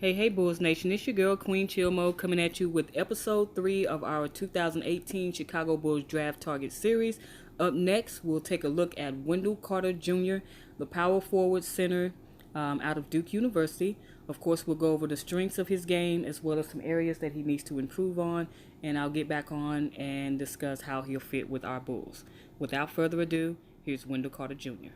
Hey, Bulls Nation, it's your girl, Queen Chill Mode, coming at you with episode 3 of our 2018 Chicago Bulls Draft Target Series. Up next, we'll take a look at Wendell Carter Jr., the power forward center out of Duke University. Of course, we'll go over the strengths of his game as well as some areas that he needs to improve on, and I'll get back on and discuss how he'll fit with our Bulls. Without further ado, here's Wendell Carter Jr.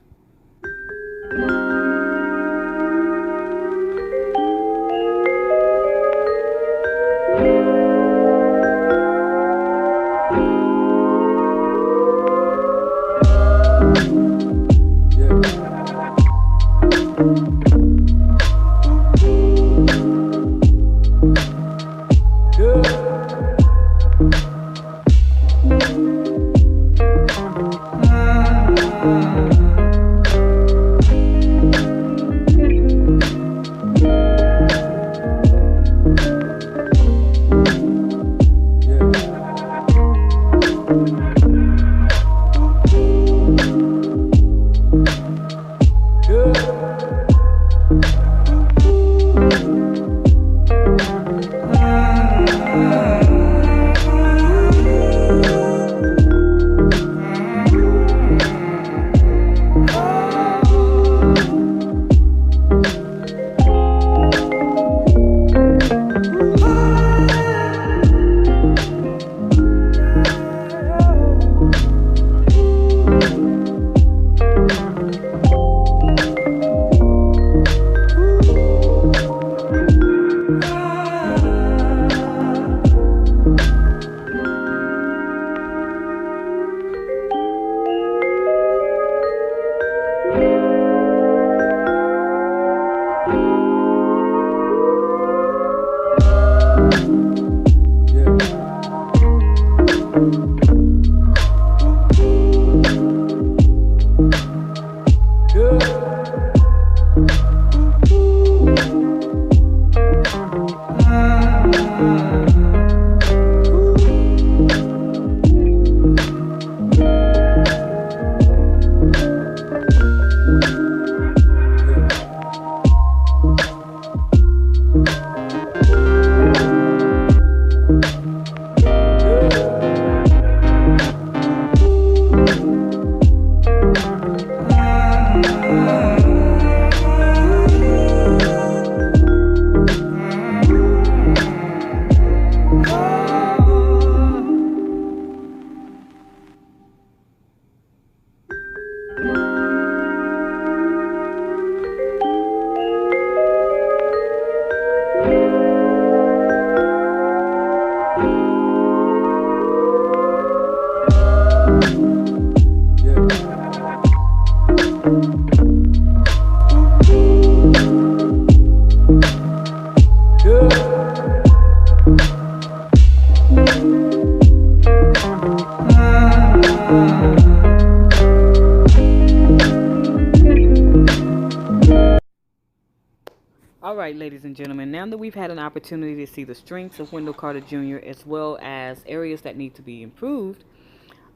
All right, ladies and gentlemen, now that we've had an opportunity to see the strengths of Wendell Carter Jr. as well as areas that need to be improved,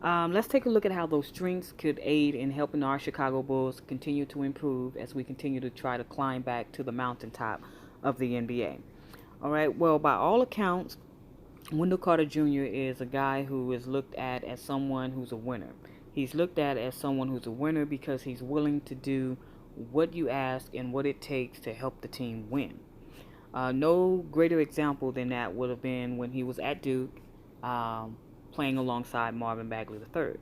let's take a look at how those strengths could aid in helping our Chicago Bulls continue to improve as we continue to try to climb back to the mountaintop of the NBA. All right, well, by all accounts, Wendell Carter Jr. is a guy who is looked at as someone who's a winner. He's looked at as someone who's a winner because he's willing to do what you ask and what it takes to help the team win. No greater example than that would have been when he was at Duke playing alongside Marvin Bagley III.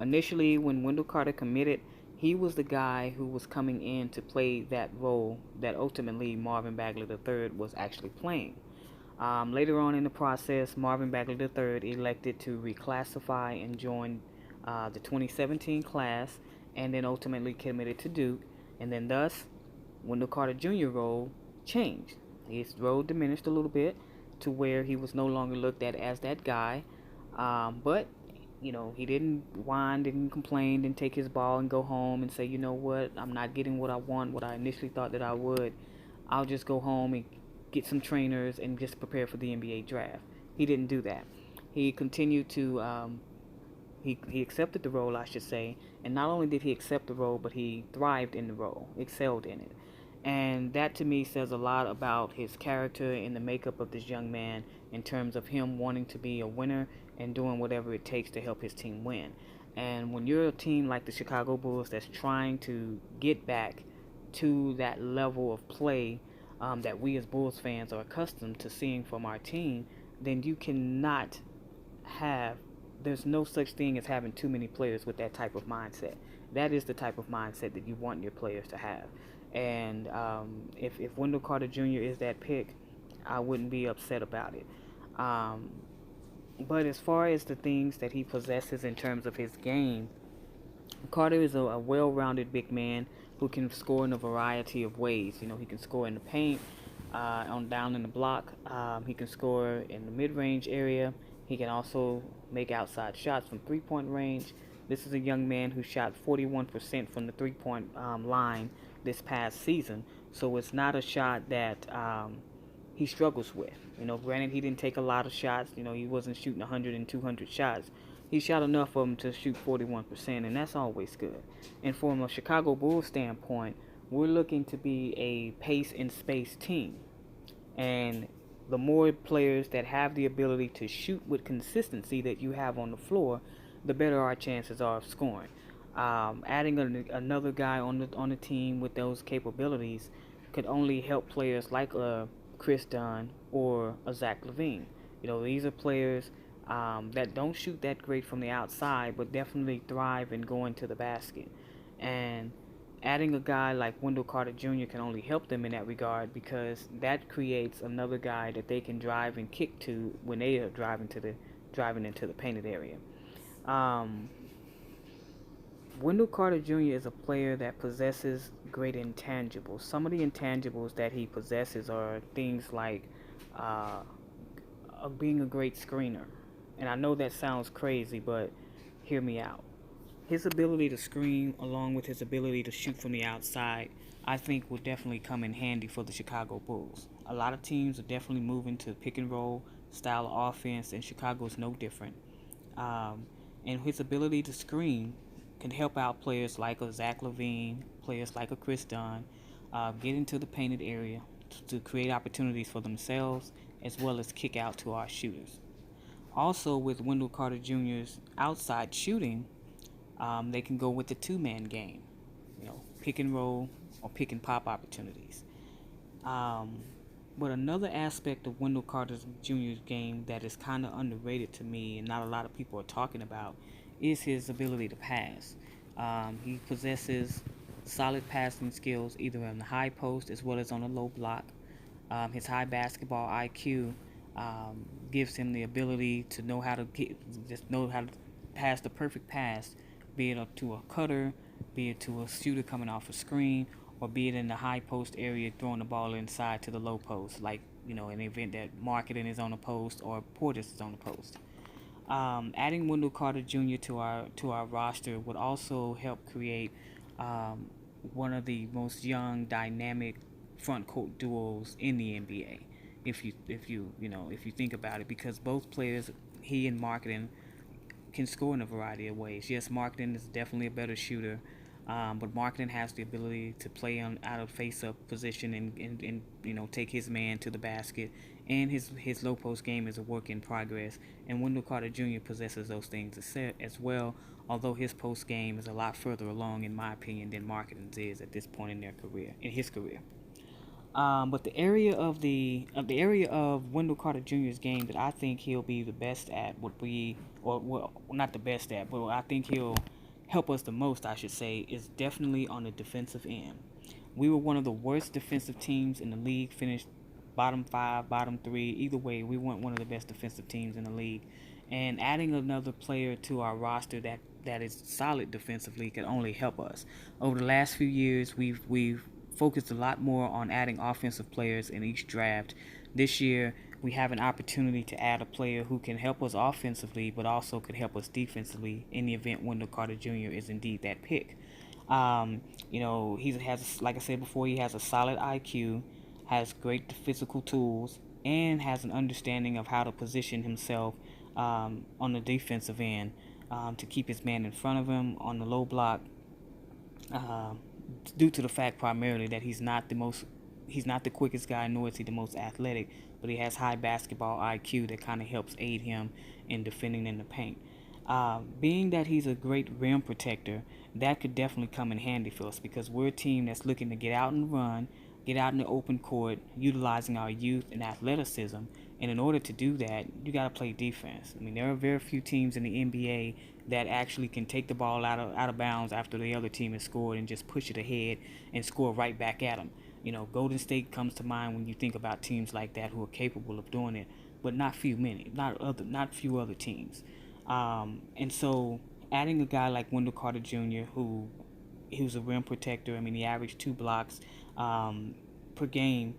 Initially, when Wendell Carter committed, he was the guy who was coming in to play that role that ultimately Marvin Bagley III was actually playing. Later on in the process, Marvin Bagley III elected to reclassify and join the 2017 class and then ultimately committed to Duke. And then thus, Wendell Carter Jr. role changed. His role diminished a little bit to where he was no longer looked at as that guy. But, he didn't whine, didn't complain, didn't take his ball and go home and say, you know what, I'm not getting what I want, what I initially thought that I would. I'll just go home and get some trainers and just prepare for the NBA draft. He didn't do that. He continued to he accepted the role, I should say, and not only did he accept the role, but he thrived in the role, excelled in it. And that to me says a lot about his character and the makeup of this young man in terms of him wanting to be a winner and doing whatever it takes to help his team win. And when you're a team like the Chicago Bulls that's trying to get back to that level of play that we as Bulls fans are accustomed to seeing from our team, then you cannot have, there's no such thing as having too many players with that type of mindset. That is the type of mindset that you want your players to have. And if Wendell Carter Jr. is that pick, I wouldn't be upset about it. Um, but as far as the things that he possesses in terms of his game, Carter is a well-rounded big man who can score in a variety of ways. You know, he can score in the paint, on down in the block. He can score in the mid-range area. He can also make outside shots from three-point range. This is a young man who shot 41% from the three-point line this past season. So it's not a shot that he struggles with. You know, granted, he didn't take a lot of shots. You know, he wasn't shooting 100 and 200 shots. He shot enough of them to shoot 41%, and that's always good. And from a Chicago Bulls standpoint, we're looking to be a pace and space team. And the more players that have the ability to shoot with consistency that you have on the floor, the better our chances are of scoring. Adding another guy on the team with those capabilities could only help players like Chris Dunn or a Zach LaVine. You know, these are players that don't shoot that great from the outside, but definitely thrive in going to the basket. And adding a guy like Wendell Carter Jr. can only help them in that regard, because that creates another guy that they can drive and kick to when they are driving into the painted area. Um, Wendell Carter Jr. is a player that possesses great intangibles. Some of the intangibles that he possesses are things like uh, being a great screener. And I know that sounds crazy, but hear me out. His ability to screen, along with his ability to shoot from the outside, I think will definitely come in handy for the Chicago Bulls. A lot of teams are definitely moving to pick and roll style of offense, and Chicago is no different. Um, and his ability to screen can help out players like a Zach LaVine, players like a Chris Dunn, get into the painted area to create opportunities for themselves as well as kick out to our shooters. Also, with Wendell Carter Jr.'s outside shooting, they can go with the two-man game, you know, pick and roll or pick and pop opportunities. Um, but another aspect of Wendell Carter Jr.'s game that is kind of underrated to me and not a lot of people are talking about is his ability to pass. He possesses solid passing skills either on the high post as well as on the low block. His high basketball IQ gives him the ability to know how to just know how to pass the perfect pass, be it up to a cutter, be it to a shooter coming off a screen, or be it in the high post area throwing the ball inside to the low post, like, you know, in the event that Marketing is on the post or Portis is on the post. Adding Wendell Carter Jr. to our roster would also help create um, one of the most young, dynamic front court duos in the NBA. If you think about it, because both players, he and Marketing, can score in a variety of ways. Yes, Marketing is definitely a better shooter, but Marketing has the ability to play on out of face-up position and take his man to the basket. And his low post game is a work in progress. And Wendell Carter Jr. possesses those things as well. Although his post game is a lot further along, in my opinion, than Marketing's is at this point in his career. But the area of Wendell Carter Jr.'s game that I think he'll be the best at would be, or well, not the best at, but I think he'll help us the most, I should say, is definitely on the defensive end. We were one of the worst defensive teams in the league, finished bottom five, bottom three. Either way, we weren't one of the best defensive teams in the league. And adding another player to our roster that is solid defensively can only help us. Over the last few years, we've focused a lot more on adding offensive players in each draft. This year, we have an opportunity to add a player who can help us offensively, but also could help us defensively in the event Wendell Carter Jr. is indeed that pick. He has, like I said before, he has a solid IQ, has great physical tools, and has an understanding of how to position himself on the defensive end to keep his man in front of him on the low block. due to the fact primarily that he's not the quickest guy, nor is he the most athletic, but he has high basketball IQ that kind of helps aid him in defending in the paint. Being that he's a great rim protector, that could definitely come in handy for us because we're a team that's looking to get out and run, get out in the open court, utilizing our youth and athleticism. And in order to do that, you got to play defense. I mean, there are very few teams in the NBA that actually can take the ball out of bounds after the other team has scored and just push it ahead and score right back at them. You know, Golden State comes to mind when you think about teams like that who are capable of doing it, but not few other teams. And so adding a guy like Wendell Carter Jr., he was a rim protector. I mean, he averaged 2 blocks per game,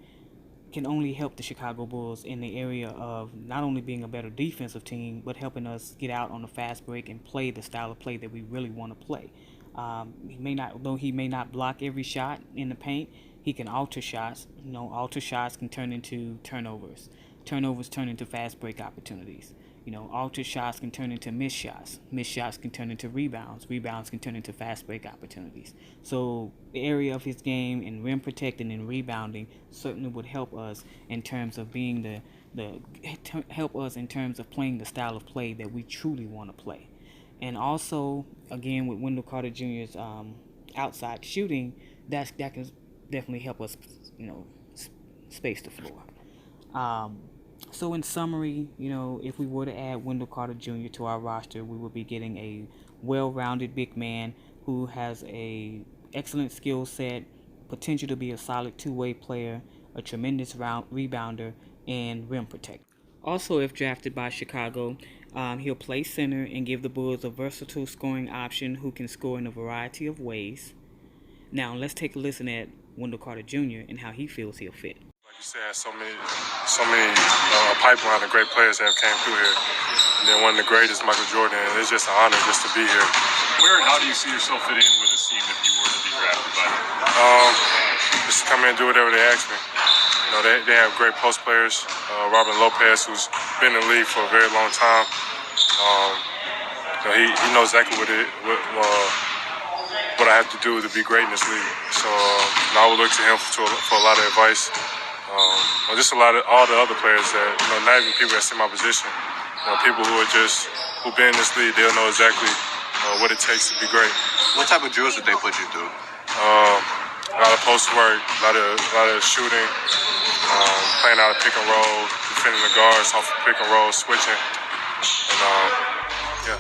can only help the Chicago Bulls in the area of not only being a better defensive team, but helping us get out on the fast break and play the style of play that we really want to play. Though he may not block every shot in the paint, he can alter shots. You know, alter shots can turn into turnovers. Turnovers turn into fast break opportunities. You know, altered shots can turn into missed shots. Missed shots can turn into rebounds. Rebounds can turn into fast break opportunities. So the area of his game in rim protecting and rebounding certainly would help us in terms of being help us in terms of playing the style of play that we truly want to play. And also, again, with Wendell Carter Jr.'s outside shooting, that can definitely help us, you know, space the floor. So in summary, you know, if we were to add Wendell Carter Jr. to our roster, we would be getting a well-rounded big man who has a excellent skill set, potential to be a solid two-way player, a tremendous rebounder, and rim protector. Also, if drafted by Chicago, he'll play center and give the Bulls a versatile scoring option who can score in a variety of ways. Now, let's take a listen at Wendell Carter Jr. and how he feels he'll fit. Like you said, so many pipeline of great players that have came through here. And then one of the greatest, Michael Jordan. And it's just an honor just to be here. Where and how do you see yourself fit in with this team if you were to be drafted by them? Just to come in and do whatever they ask me. You know, they have great post players. Robin Lopez, who's been in the league for a very long time. You know, he knows exactly what I have to do to be great in this league. So I would look to him for a lot of advice. Just all the other players that, you know, not even people that sit in my position. You know, people who've been in this league, they'll know exactly what it takes to be great. What type of drills did they put you through? A lot of post work, a lot of shooting, playing out of pick and roll, defending the guards off of pick and roll, switching, and yeah.